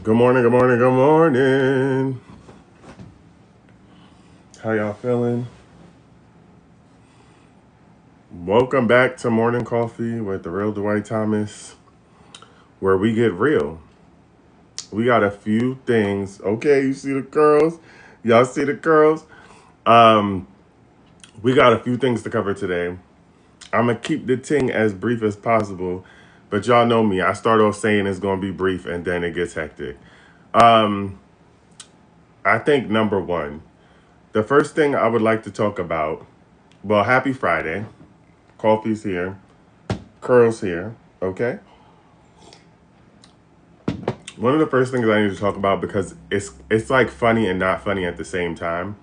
Good morning, good morning, good morning. How y'all feeling? Welcome back to Morning Coffee with Therealdwightthomas, where we get real. We got a few things. Okay, you see the curls? Y'all see the curls? Um, we got a few things to cover today. I'm gonna keep the thing as brief as possible, but y'all know me. I start off saying it's gonna be brief and then it gets hectic. Um, I think number one, the first thing I would like to talk about. Well, happy Friday. Coffee's here. Curls here. Okay. One of the first things I need to talk about because it's like funny and not funny at the same time.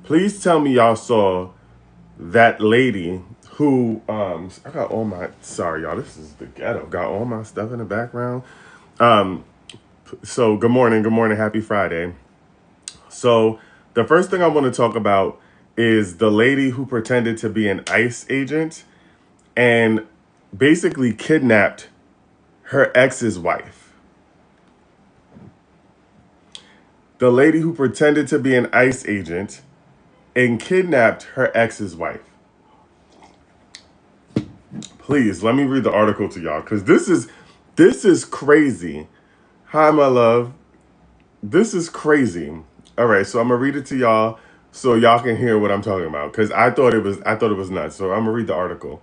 Please tell me y'all saw that lady who I got all my sorry y'all, this is the ghetto. Got all my stuff in the background. Um so good morning, happy Friday. So the first thing I want to talk about is the lady who pretended to be an ICE agent and basically kidnapped her ex's wife. The lady who pretended to be an ICE agent and kidnapped her ex's wife. Please let me read the article to y'all because this is crazy. Hi, my love. This is crazy. All right, so I'm gonna read it to y'all so y'all can hear what I'm talking about because I thought it was nuts. So I'm gonna read the article.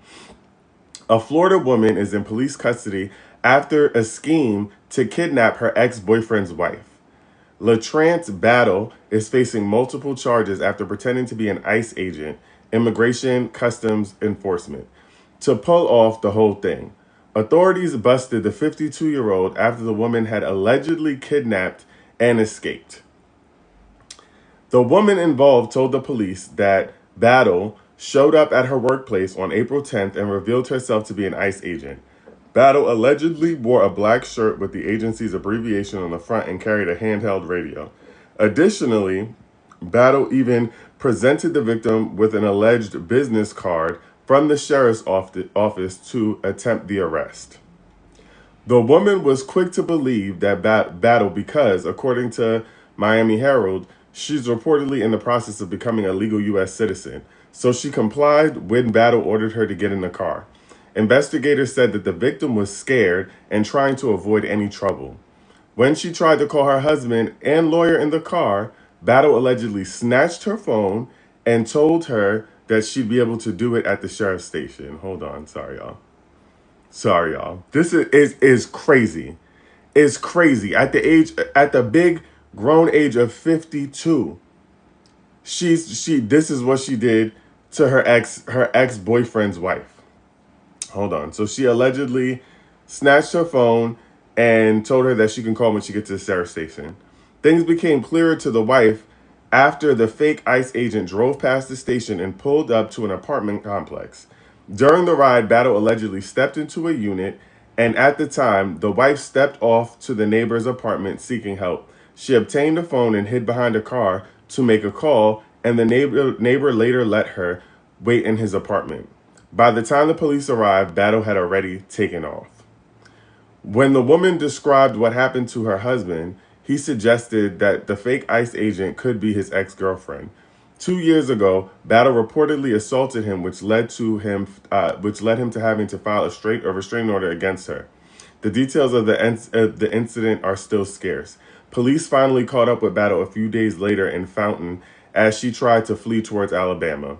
A Florida woman is in police custody after a scheme to kidnap her ex-boyfriend's wife. LaTrance Battle is facing multiple charges after pretending to be an ICE agent, Immigration Customs Enforcement, to pull off the whole thing. Authorities busted the 52-year-old after the woman had allegedly kidnapped and escaped. The woman involved told the police that Battle showed up at her workplace on April 10th and revealed herself to be an ICE agent. Battle allegedly wore a black shirt with the agency's abbreviation on the front and carried a handheld radio. Additionally, Battle even presented the victim with an alleged business card from the sheriff's office to attempt the arrest. The woman was quick to believe that Battle because, according to Miami Herald, she's reportedly in the process of becoming a legal U.S. citizen. So she complied when Battle ordered her to get in the car. Investigators said that the victim was scared and trying to avoid any trouble. When she tried to call her husband and lawyer in the car, Battle allegedly snatched her phone and told her that she'd be able to do it at the sheriff's station. Hold on, sorry y'all. Sorry y'all. This is crazy. It's crazy. At the big grown age of 52, this is what she did to her ex boyfriend's wife. Hold on. So she allegedly snatched her phone and told her that she can call when she gets to the sheriff's station. Things became clearer to the wife after the fake ICE agent drove past the station and pulled up to an apartment complex. During the ride, Battle allegedly stepped into a unit, and at the time, the wife stepped off to the neighbor's apartment seeking help. She obtained a phone and hid behind a car to make a call, and the neighbor later let her wait in his apartment. By the time the police arrived, Battle had already taken off. When the woman described what happened to her husband, he suggested that the fake ICE agent could be his ex-girlfriend. 2 years ago, Battle reportedly assaulted him, which led him to having to file a restraining order against her. The details of the incident are still scarce. Police finally caught up with Battle a few days later in Fountain as she tried to flee towards Alabama.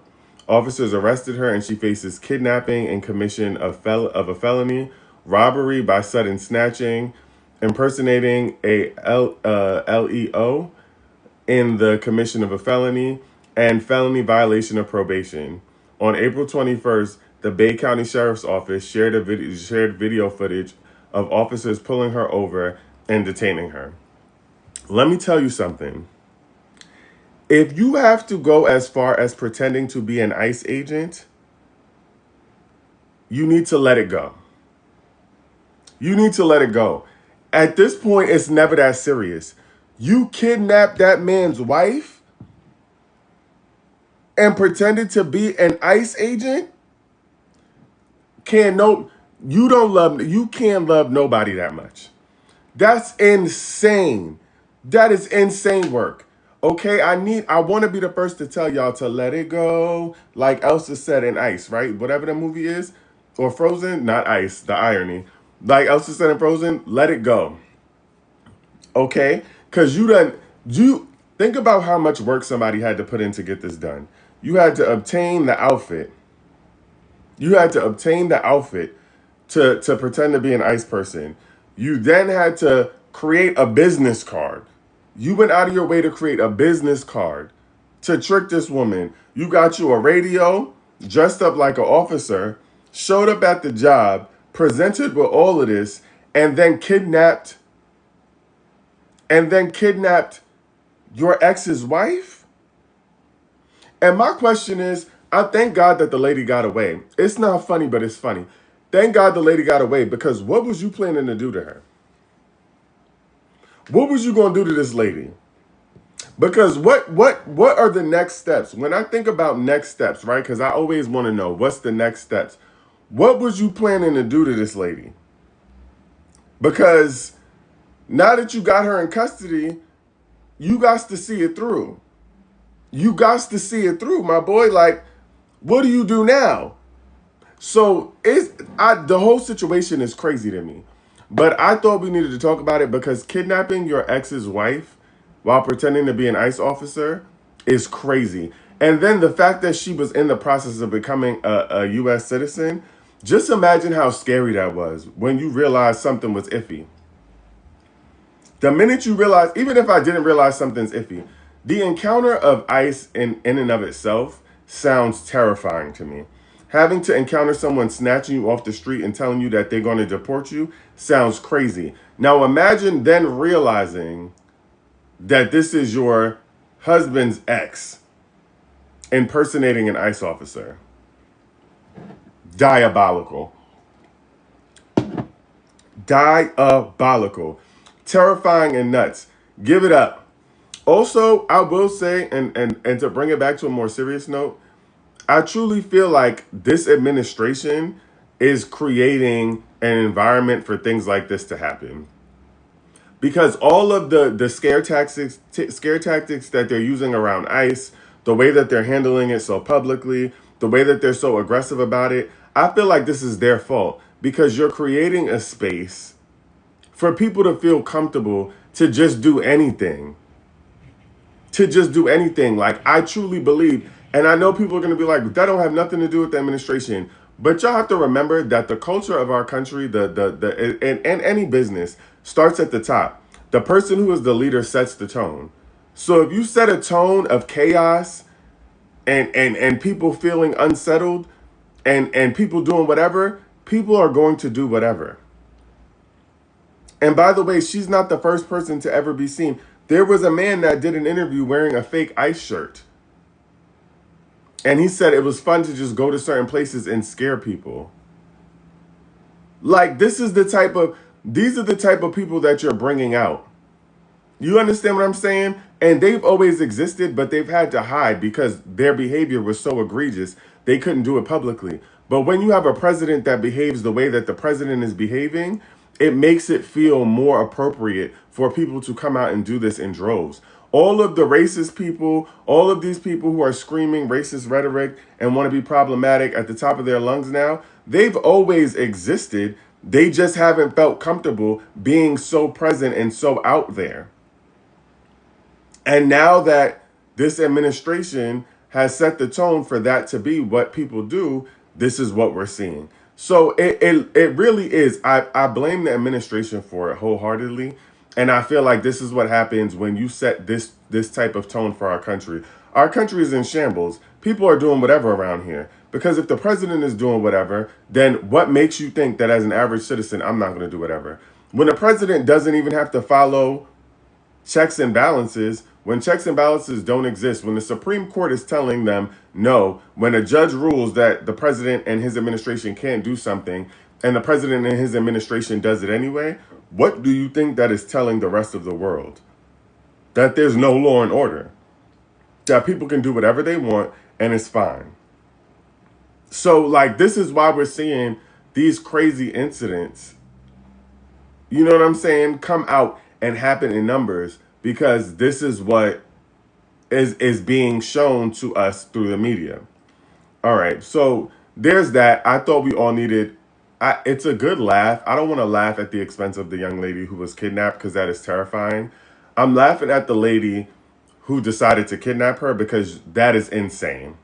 Officers arrested her and she faces kidnapping and commission of a felony, robbery by sudden snatching, impersonating a LEO in the commission of a felony, and felony violation of probation. On April 21st, the Bay County Sheriff's Office shared video footage of officers pulling her over and detaining her. Let me tell you something. If you have to go as far as pretending to be an ICE agent, you need to let it go. You need to let it go. At this point, it's never that serious. You kidnapped that man's wife and pretended to be an ICE agent? You can't love nobody that much. That's insane. That is insane work. Okay, I want to be the first to tell y'all to let it go, like Elsa said in Ice, right? Whatever the movie is, or Frozen, not Ice, the irony. Like Elsa said in Frozen, let it go. Okay, because you think about how much work somebody had to put in to get this done. You had to obtain the outfit. You had to obtain the outfit to pretend to be an ice person. You then had to create a business card. You went out of your way to create a business card to trick this woman. You got you a radio, dressed up like an officer, showed up at the job, presented with all of this, and then kidnapped your ex's wife? And my question is, I thank God that the lady got away. It's not funny, but it's funny. Thank God the lady got away, because what was you planning to do to her? What was you going to do to this lady? Because what are the next steps? When I think about next steps, right? Because I always want to know what's the next steps. What was you planning to do to this lady? Because now that you got her in custody, you got to see it through. You got to see it through, my boy. Like, what do you do now? So the whole situation is crazy to me. But I thought we needed to talk about it because kidnapping your ex's wife while pretending to be an ICE officer is crazy. And then the fact that she was in the process of becoming a US citizen, just imagine how scary that was when you realized something was iffy. The minute you realize, even if I didn't realize something's iffy, the encounter of ICE in and of itself sounds terrifying to me. Having to encounter someone snatching you off the street and telling you that they're going to deport you sounds crazy. Now imagine then realizing that this is your husband's ex impersonating an ICE officer. Diabolical. Diabolical. Terrifying and nuts. Give it up. Also, I will say, and to bring it back to a more serious note, I truly feel like this administration is creating an environment for things like this to happen. Because all of the scare tactics that they're using around ICE, the way that they're handling it so publicly, the way that they're so aggressive about it, I feel like this is their fault because you're creating a space for people to feel comfortable to just do anything. To just do anything. Like, I truly believe, and I know people are going to be like, that don't have nothing to do with the administration. But y'all have to remember that the culture of our country, and any business starts at the top. The person who is the leader sets the tone. So if you set a tone of chaos and people feeling unsettled and people doing whatever, people are going to do whatever. And by the way, she's not the first person to ever be seen. There was a man that did an interview wearing a fake ICE shirt. And he said it was fun to just go to certain places and scare people. Like, these are the type of people that you're bringing out. You understand what I'm saying? And they've always existed, but they've had to hide because their behavior was so egregious, they couldn't do it publicly. But when you have a president that behaves the way that the president is behaving, it makes it feel more appropriate for people to come out and do this in droves. All of the racist people, all of these people who are screaming racist rhetoric and want to be problematic at the top of their lungs now, they've always existed. They just haven't felt comfortable being so present and so out there. And now that this administration has set the tone for that to be what people do, this is what we're seeing. So it really is. I blame the administration for it wholeheartedly. And I feel like this is what happens when you set this type of tone for our country. Our country is in shambles. People are doing whatever around here. Because if the president is doing whatever, then what makes you think that as an average citizen, I'm not going to do whatever? When the president doesn't even have to follow checks and balances, when checks and balances don't exist, when the Supreme Court is telling them no, when a judge rules that the president and his administration can't do something, and the president and his administration does it anyway, what do you think that is telling the rest of the world? That there's no law and order. That people can do whatever they want and it's fine. So, like, this is why we're seeing these crazy incidents you know what I'm saying, come out and happen in numbers, because this is what is being shown to us through the media. All right, so there's that. I thought we all needed. It's a good laugh. I don't want to laugh at the expense of the young lady who was kidnapped, because that is terrifying. I'm laughing at the lady who decided to kidnap her, because that is insane.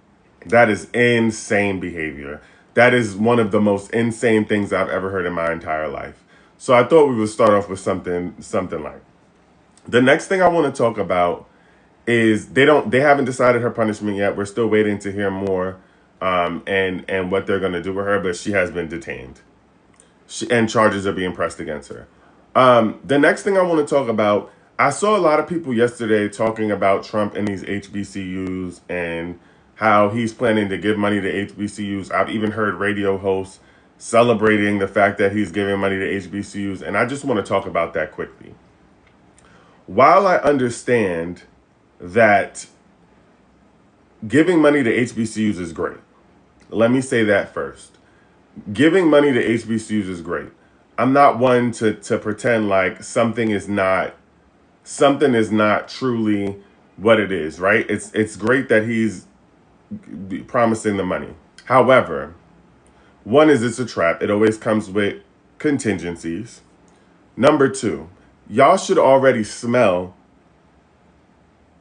That is insane behavior. That is one of the most insane things I've ever heard in my entire life. So I thought we would start off with something like. The next thing I want to talk about is they haven't decided her punishment yet. We're still waiting to hear more, and what they're going to do with her. But she has been detained, and charges are being pressed against her. The next thing I want to talk about, I saw a lot of people yesterday talking about Trump and these HBCUs and how he's planning to give money to HBCUs. I've even heard radio hosts celebrating the fact that he's giving money to HBCUs, and I just want to talk about that quickly. While I understand that giving money to HBCUs is great, let me say that first. Giving money to HBCUs is great. I'm not one to pretend like something is not truly what it is, right? It's great that he's promising the money. However, one is, it's a trap. It always comes with contingencies. Number two, y'all should already smell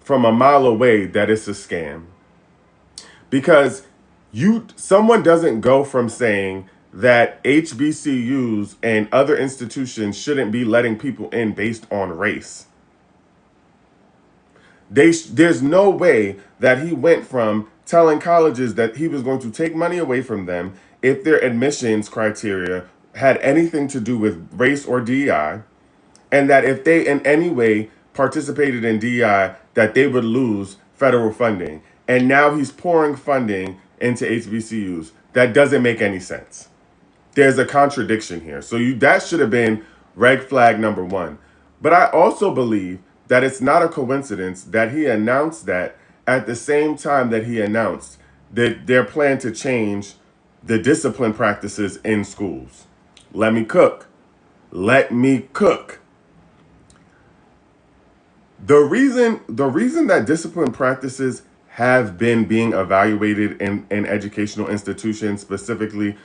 from a mile away that it's a scam. Because someone doesn't go from saying that HBCUs and other institutions shouldn't be letting people in based on race. There's no way that he went from telling colleges that he was going to take money away from them if their admissions criteria had anything to do with race or DEI, and that if they in any way participated in DEI, that they would lose federal funding. And now he's pouring funding into HBCUs. That doesn't make any sense. There's a contradiction here. So that should have been red flag number one. But I also believe that it's not a coincidence that he announced that at the same time that he announced that their plan to change the discipline practices in schools. Let me cook. The reason that discipline practices have been being evaluated in educational institutions, specifically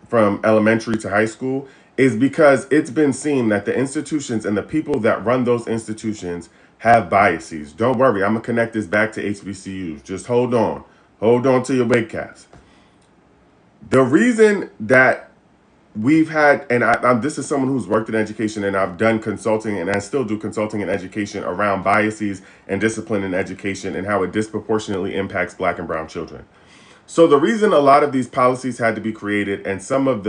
from elementary to high school, is because it's been seen that the institutions and the people that run those institutions have biases. Don't worry, I'm going to connect this back to HBCUs. Just hold on. Hold on to your weight caps. The reason that we've had, and this is someone who's worked in education, and I've done consulting, and I still do consulting in education around biases and discipline in education and how it disproportionately impacts Black and brown children. So the reason a lot of these policies had to be created, and some of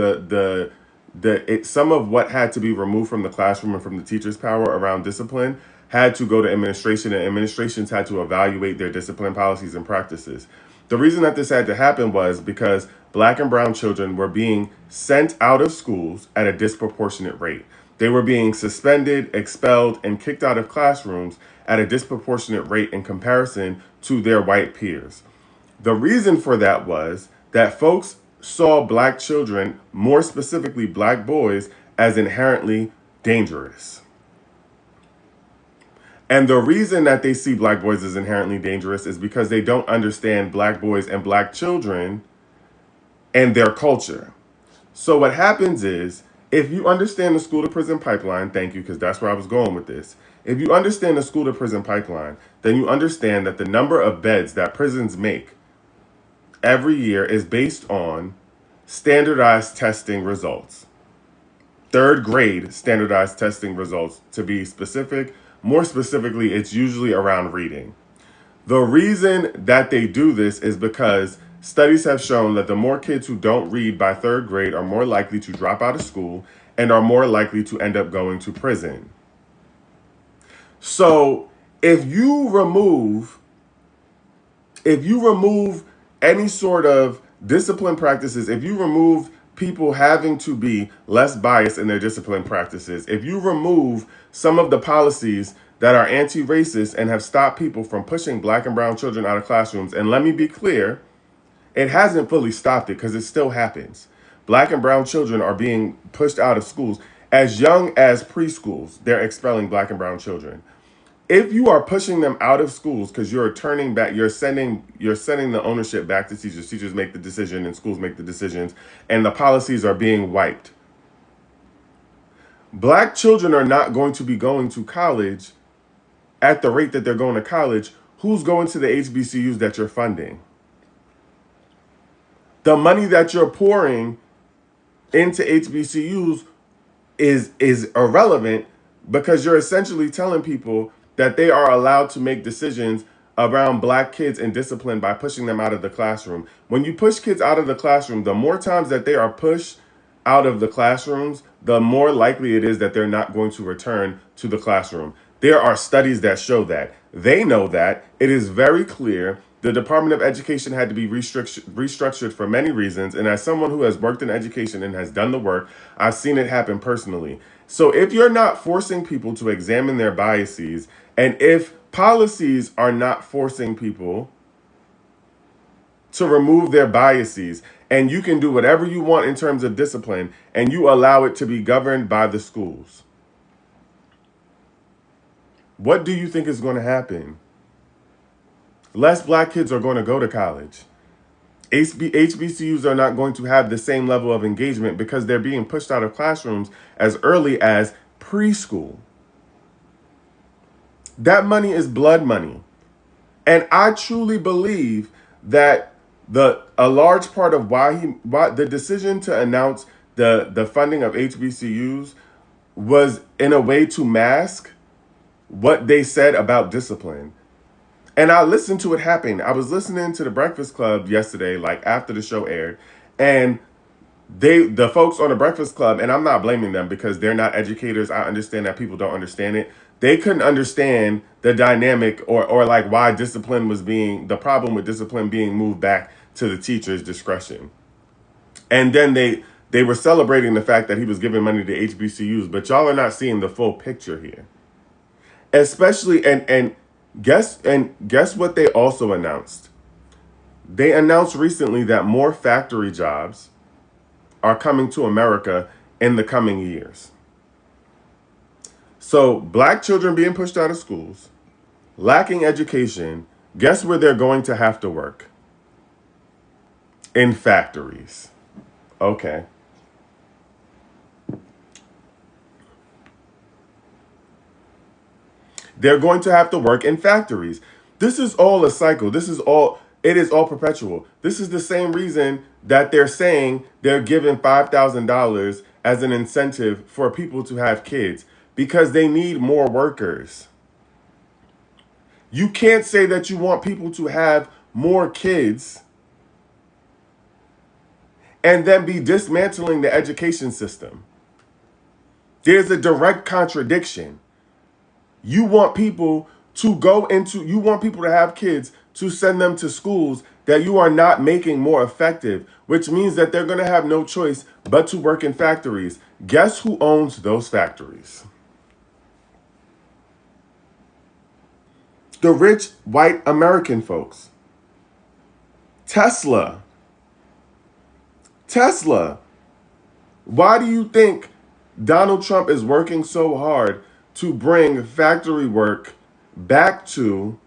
some of what had to be removed from the classroom and from the teacher's power around discipline had to go to administration, and administrations had to evaluate their discipline policies and practices. The reason that this had to happen was because Black and brown children were being sent out of schools at a disproportionate rate. They were being suspended, expelled, and kicked out of classrooms at a disproportionate rate in comparison to their white peers. The reason for that was that folks saw Black children, more specifically Black boys, as inherently dangerous. And the reason that they see Black boys as inherently dangerous is because they don't understand Black boys and Black children and their culture. So what happens is, if you understand the school to prison pipeline, thank you, because that's where I was going with this. If you understand the school to prison pipeline, then you understand that the number of beds that prisons make every year is based on standardized testing results. Third grade standardized testing results, to be specific. More specifically, it's usually around reading. The reason that they do this is because studies have shown that the more kids who don't read by third grade are more likely to drop out of school and are more likely to end up going to prison. So if you remove any sort of discipline practices, if you remove people having to be less biased in their discipline practices, if you remove some of the policies that are anti-racist and have stopped people from pushing Black and brown children out of classrooms, and let me be clear, it hasn't fully stopped it because it still happens. Black and brown children are being pushed out of schools. As young as preschools, they're expelling black and brown children. If you are pushing them out of schools because you're turning back, you're sending the ownership back to teachers. Teachers make the decision and schools make the decisions, and the policies are being wiped. Black children are not going to be going to college at the rate that they're going to college. Who's going to the HBCUs that you're funding? The money that you're pouring into HBCUs is irrelevant because you're essentially telling people that they are allowed to make decisions around black kids and discipline by pushing them out of the classroom. When you push kids out of the classroom, the more times that they are pushed out of the classrooms, the more likely it is that they're not going to return to the classroom. There are studies that show that. They know that. It is very clear. The Department of Education had to be restructured for many reasons. And as someone who has worked in education and has done the work, I've seen it happen personally. So if you're not forcing people to examine their biases, and if policies are not forcing people to remove their biases, and you can do whatever you want in terms of discipline, and you allow it to be governed by the schools, what do you think is going to happen? Less black kids are going to go to college. HBCUs are not going to have the same level of engagement because they're being pushed out of classrooms as early as preschool. That money is blood money. And I truly believe that a large part of why the decision to announce the funding of HBCUs was in a way to mask what they said about discipline. And I listened to it happen. I was listening to the Breakfast Club yesterday, like after the show aired, and the folks on the Breakfast Club, and I'm not blaming them because they're not educators. I understand that people don't understand it. They couldn't understand the dynamic or like why discipline was being the problem with discipline being moved back to the teacher's discretion. And then they were celebrating the fact that he was giving money to HBCUs, but y'all are not seeing the full picture here. Especially and guess what they also announced? They announced recently that more factory jobs are coming to America in the coming years. So, black children being pushed out of schools, lacking education, guess where they're going to have to work? In factories. Okay. They're going to have to work in factories. This is all a cycle. It is all perpetual. This is the same reason that they're saying they're giving $5,000 as an incentive for people to have kids because they need more workers. You can't say that you want people to have more kids and then be dismantling the education system. There's a direct contradiction. You want people you want people to have kids to send them to schools that you are not making more effective, which means that they're going to have no choice but to work in factories. Guess who owns those factories? The rich white American folks. Tesla. Why do you think Donald Trump is working so hard to bring factory work back to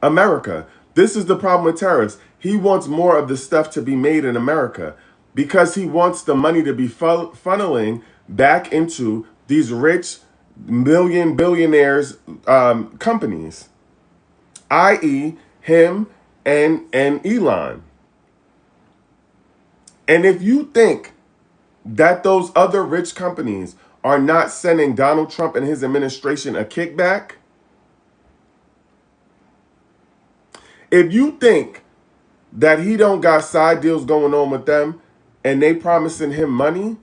America? This is the problem with tariffs. He wants more of the stuff to be made in America because he wants the money to be funneling back into these rich billionaires companies, i.e. him and Elon. And if you think that those other rich companies are not sending Donald Trump and his administration a kickback, if you think that he don't got side deals going on with them and they promising him money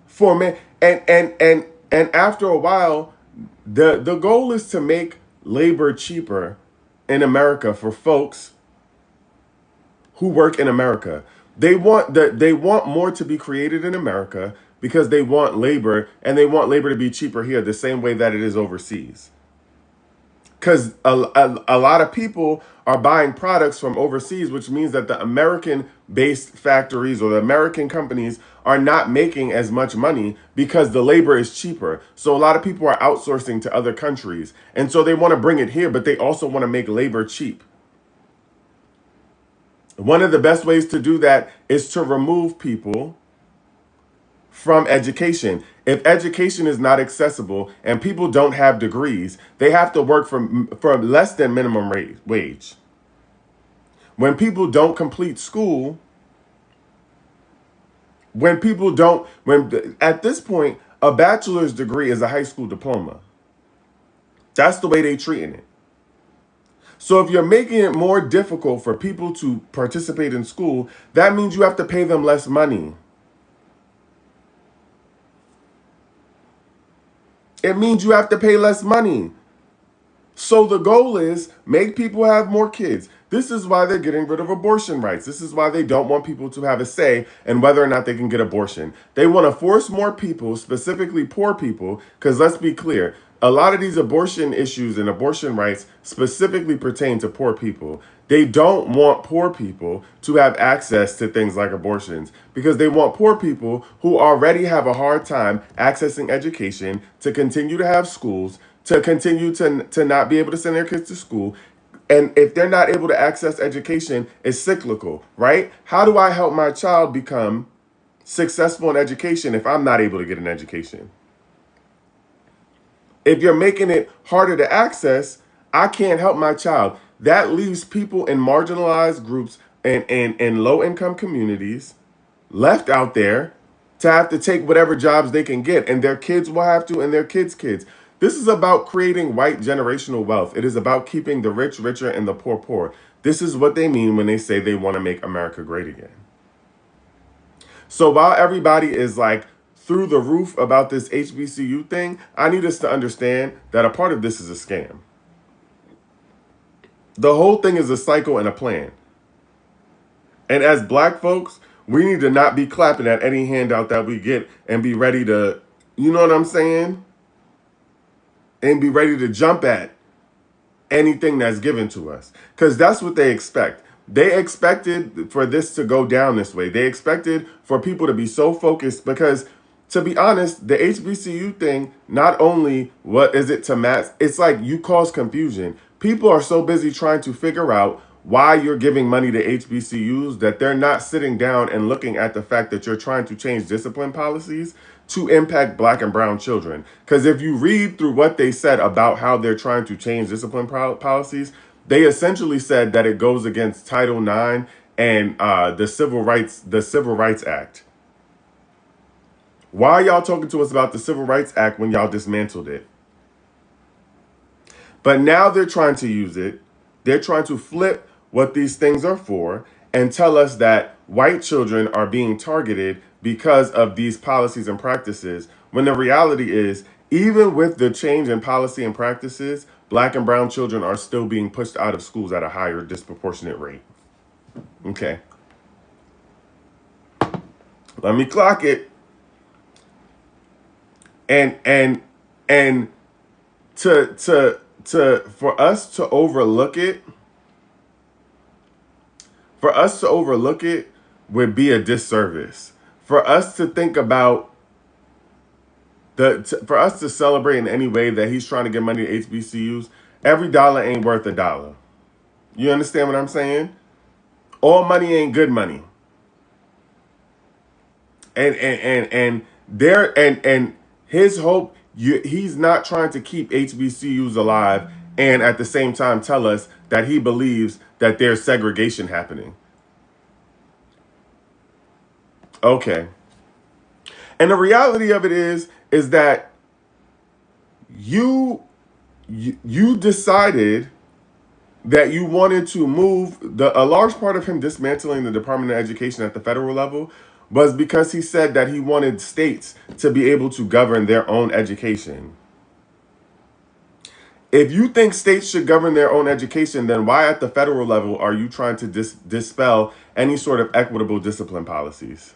for me, and after a while, the goal is to make labor cheaper in America for folks who work in America. They want more to be created in America because they want labor, and they want labor to be cheaper here the same way that it is overseas. Because a lot of people are buying products from overseas, which means that the American-based factories or the American companies are not making as much money because the labor is cheaper. So a lot of people are outsourcing to other countries. And so they want to bring it here, but they also want to make labor cheap. One of the best ways to do that is to remove people from education. If education is not accessible and people don't have degrees, they have to work for less than minimum wage. When people don't complete school, when at this point, a bachelor's degree is a high school diploma. That's the way they treating it. So if you're making it more difficult for people to participate in school, that means you have to pay them less money. It means you have to pay less money. So the goal is make people have more kids. This is why they're getting rid of abortion rights. This is why they don't want people to have a say in whether or not they can get abortion. They want to force more people, specifically poor people, because let's be clear, a lot of these abortion issues and abortion rights specifically pertain to poor people. They don't want poor people to have access to things like abortions because they want poor people who already have a hard time accessing education to continue to have schools, to continue to not be able to send their kids to school. And if they're not able to access education, it's cyclical, right? How do I help my child become successful in education if I'm not able to get an education? If you're making it harder to access, I can't help my child. That leaves people in marginalized groups and low income communities left out there to have to take whatever jobs they can get, and their kids will have to, and their kids' kids. This is about creating white generational wealth. It is about keeping the rich richer and the poor poor. This is what they mean when they say they want to make America great again. So while everybody is like through the roof about this HBCU thing, I need us to understand that a part of this is a scam. The whole thing is a cycle and a plan. And as black folks, we need to not be clapping at any handout that we get and be ready to, you know what I'm saying? And be ready to jump at anything that's given to us. Because that's what they expect. They expected for this to go down this way. They expected for people to be so focused because, to be honest, the HBCU thing, not only what is it to mass, it's like you cause confusion. People are so busy trying to figure out why you're giving money to HBCUs that they're not sitting down and looking at the fact that you're trying to change discipline policies to impact black and brown children. Because if you read through what they said about how they're trying to change discipline policies, they essentially said that it goes against Title IX and the Civil Rights Act. Why are y'all talking to us about the Civil Rights Act when y'all dismantled it? But now they're trying to use it. They're trying to flip what these things are for and tell us that white children are being targeted because of these policies and practices, when the reality is, even with the change in policy and practices, black and brown children are still being pushed out of schools at a higher disproportionate rate. Okay. Let me clock it. And to for us to overlook it, would be a disservice. For us to think about for us to celebrate in any way that he's trying to get money to HBCUs, every dollar ain't worth a dollar. You understand what I'm saying? All money ain't good money. And his hope, he's not trying to keep HBCUs alive and at the same time tell us that he believes that there's segregation happening. Okay. And the reality of it is that you decided that you wanted to move a large part of him dismantling the Department of Education at the federal level was because he said that he wanted states to be able to govern their own education. If you think states should govern their own education, then why at the federal level are you trying to dispel any sort of equitable discipline policies?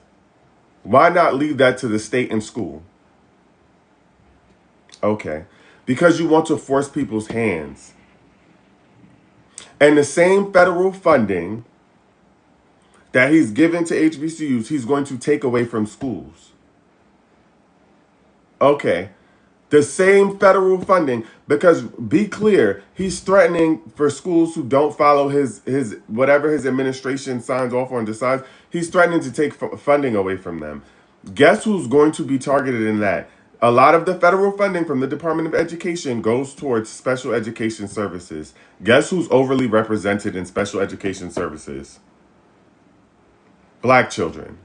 Why not leave that to the state and school? Okay. Because you want to force people's hands. And the same federal funding that he's given to HBCUs, he's going to take away from schools. Okay. The same federal funding, because be clear, he's threatening for schools who don't follow his whatever his administration signs off on decides. He's threatening to take funding away from them. Guess who's going to be targeted in that? A lot of the federal funding from the Department of Education goes towards special education services. Guess who's overly represented in special education services? Black children.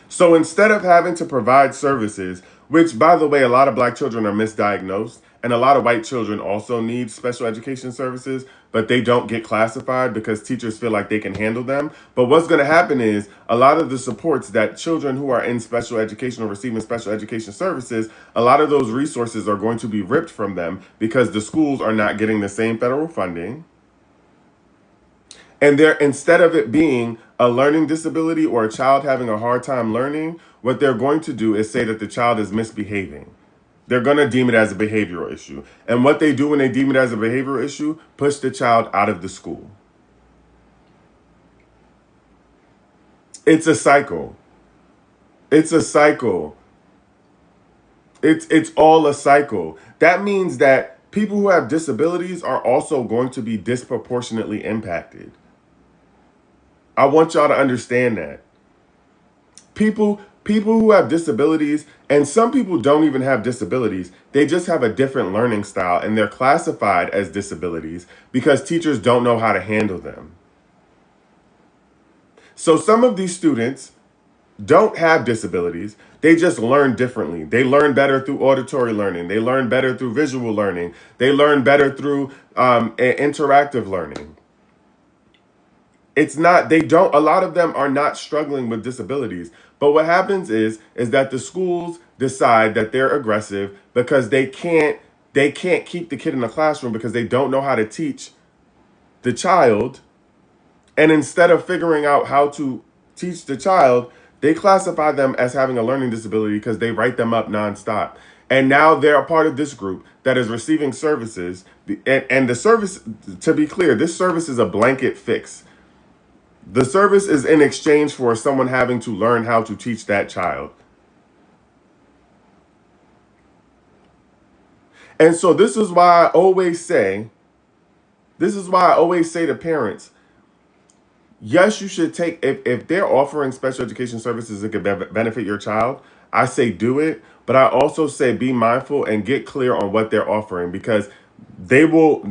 So instead of having to provide services, which by the way, a lot of black children are misdiagnosed, and a lot of white children also need special education services, but they don't get classified because teachers feel like they can handle them. But what's going to happen is a lot of the supports that children who are in special education or receiving special education services, a lot of those resources are going to be ripped from them because the schools are not getting the same federal funding. And they're, instead of it being a learning disability or a child having a hard time learning, what they're going to do is say that the child is misbehaving. They're going to deem it as a behavioral issue. And what they do when they deem it as a behavioral issue, push the child out of the school. It's a cycle. It's a cycle. It's all a cycle. That means that people who have disabilities are also going to be disproportionately impacted. I want y'all to understand that. People who have disabilities, and some people don't even have disabilities, they just have a different learning style and they're classified as disabilities because teachers don't know how to handle them. So some of these students don't have disabilities. They just learn differently. They learn better through auditory learning. They learn better through visual learning. They learn better through interactive learning. It's not, they don't, a lot of them are not struggling with disabilities. But what happens is that the schools decide that they're aggressive because they can't keep the kid in the classroom because they don't know how to teach the child. And instead of figuring out how to teach the child, they classify them as having a learning disability because they write them up nonstop. And now they're a part of this group that is receiving services. And the service, to be clear, this service is a blanket fix. The service is in exchange for someone having to learn how to teach that child. And so this is why I always say to parents, yes, you should take, if they're offering special education services that could benefit your child, I say do it. But I also say be mindful and get clear on what they're offering because they will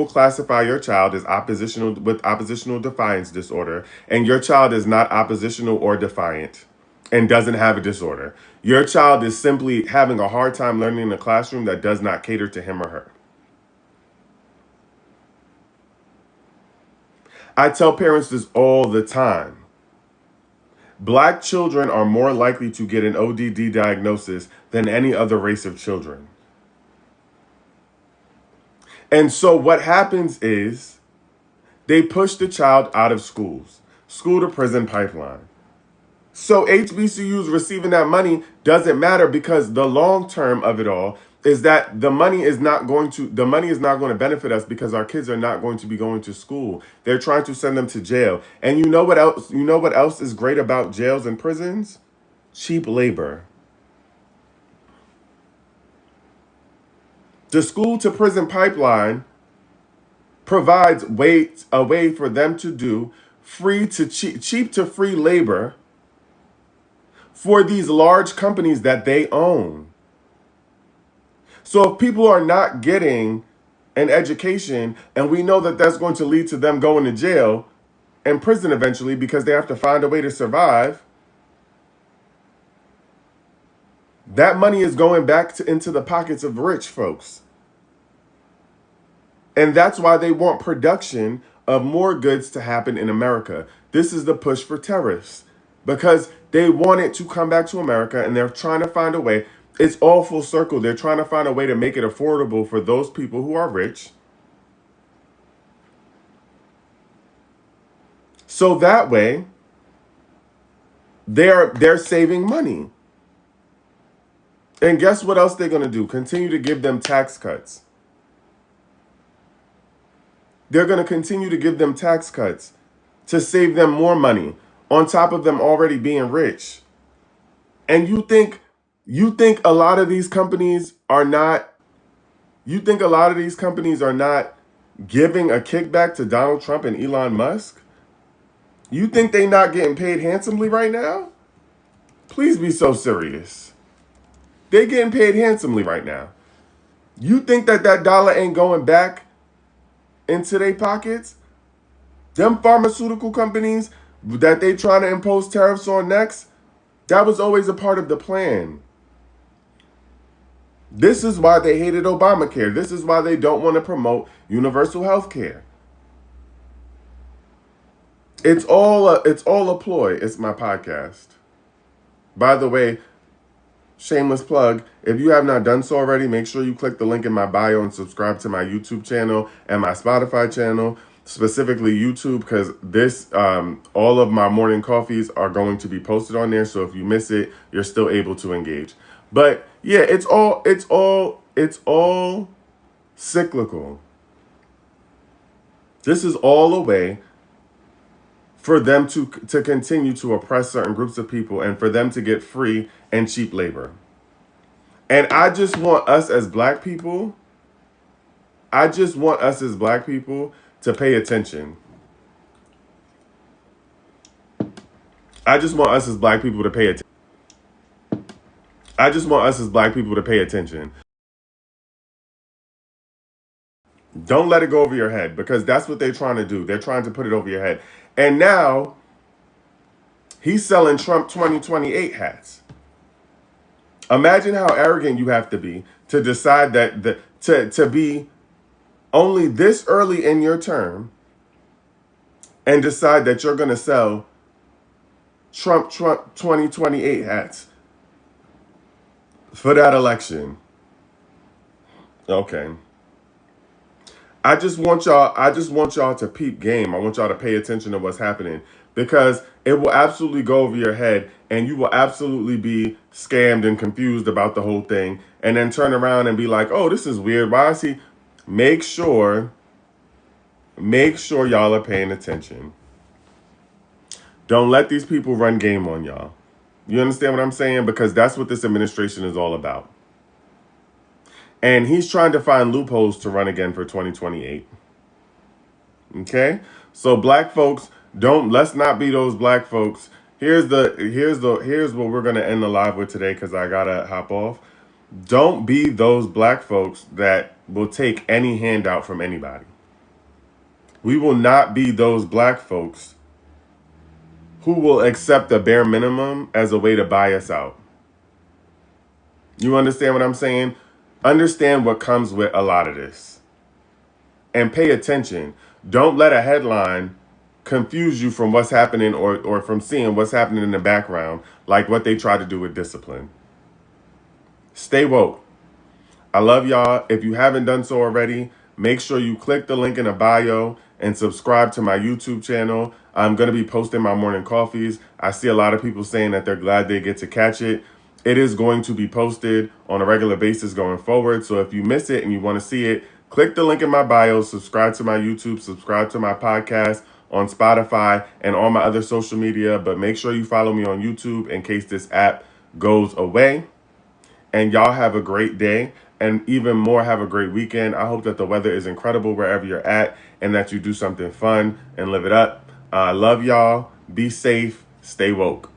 classify your child as oppositional with oppositional defiance disorder, and your child is not oppositional or defiant and doesn't have a disorder. Your child is simply having a hard time learning in a classroom that does not cater to him or her. I tell parents this all the time. Black children are more likely to get an ODD diagnosis than any other race of children. And so what happens is they push the child out of schools, school to prison pipeline. So HBCUs receiving that money doesn't matter because the long term of it all is that the money is not going to benefit us because our kids are not going to be going to school. They're trying to send them to jail. And you know what else is great about jails and prisons? Cheap labor. The school to prison pipeline provides a way for them to do cheap to free labor for these large companies that they own. So if people are not getting an education, and we know that that's going to lead to them going to jail and prison eventually because they have to find a way to survive, that money is going back into the pockets of rich folks. And that's why they want production of more goods to happen in America. This is the push for tariffs because they want it to come back to America and they're trying to find a way. It's all full circle. They're trying to find a way to make it affordable for those people who are rich. So that way, they're saving money. And guess what else they're going to do? Continue to give them tax cuts. They're going to continue to give them tax cuts to save them more money on top of them already being rich. And you think a lot of these companies are not you think a lot of these companies are not giving a kickback to Donald Trump and Elon Musk? You think they not getting paid handsomely right now? Please be so serious. They getting paid handsomely right now. You think that dollar ain't going back into their pockets? Them pharmaceutical companies that they trying to impose tariffs on next, that was always a part of the plan. This is why they hated Obamacare. This is why they don't want to promote universal health care. It's all a ploy. It's my podcast. By the way, shameless plug, if you have not done so already, make sure you click the link in my bio and subscribe to my YouTube channel and my Spotify channel, specifically YouTube, because this all of my morning coffees are going to be posted on there. So if you miss it, you're still able to engage. But yeah, it's all cyclical. This is all a way for them to continue to oppress certain groups of people and for them to get free and cheap labor. And I just want us as black people to pay attention. I just want us as black people to pay attention. I just want us as black people to pay attention. Don't let it go over your head, because that's what they're trying to do. They're trying to put it over your head. And now he's selling Trump 2028 hats. Imagine how arrogant you have to be to decide to be only this early in your term and decide that you're going to sell Trump 2028 hats for that election. Okay. I just want y'all to peep game. I want y'all to pay attention to what's happening, because it will absolutely go over your head and you will absolutely be scammed and confused about the whole thing, and then turn around and be like, "Oh, this is weird. Why is he?" Make sure y'all are paying attention. Don't let these people run game on y'all. You understand what I'm saying? Because that's what this administration is all about. And he's trying to find loopholes to run again for 2028. Okay? So black folks, let's not be those black folks. Here's what we're gonna end the live with today, because I gotta hop off. Don't be those black folks that will take any handout from anybody. We will not be those black folks who will accept the bare minimum as a way to buy us out. You understand what I'm saying? Understand what comes with a lot of this. And pay attention. Don't let a headline confuse you from what's happening, or from seeing what's happening in the background, like what they try to do with discipline. Stay woke. I love y'all. If you haven't done so already, make sure you click the link in the bio and subscribe to my YouTube channel. I'm going to be posting my morning coffees. I see a lot of people saying that they're glad they get to catch it. It is going to be posted on a regular basis going forward. So if you miss it and you want to see it, click the link in my bio, subscribe to my YouTube, subscribe to my podcast on Spotify and all my other social media. But make sure you follow me on YouTube in case this app goes away. And y'all have a great day, and even more, have a great weekend. I hope that the weather is incredible wherever you're at, and that you do something fun and live it up. I love y'all. Be safe. Stay woke.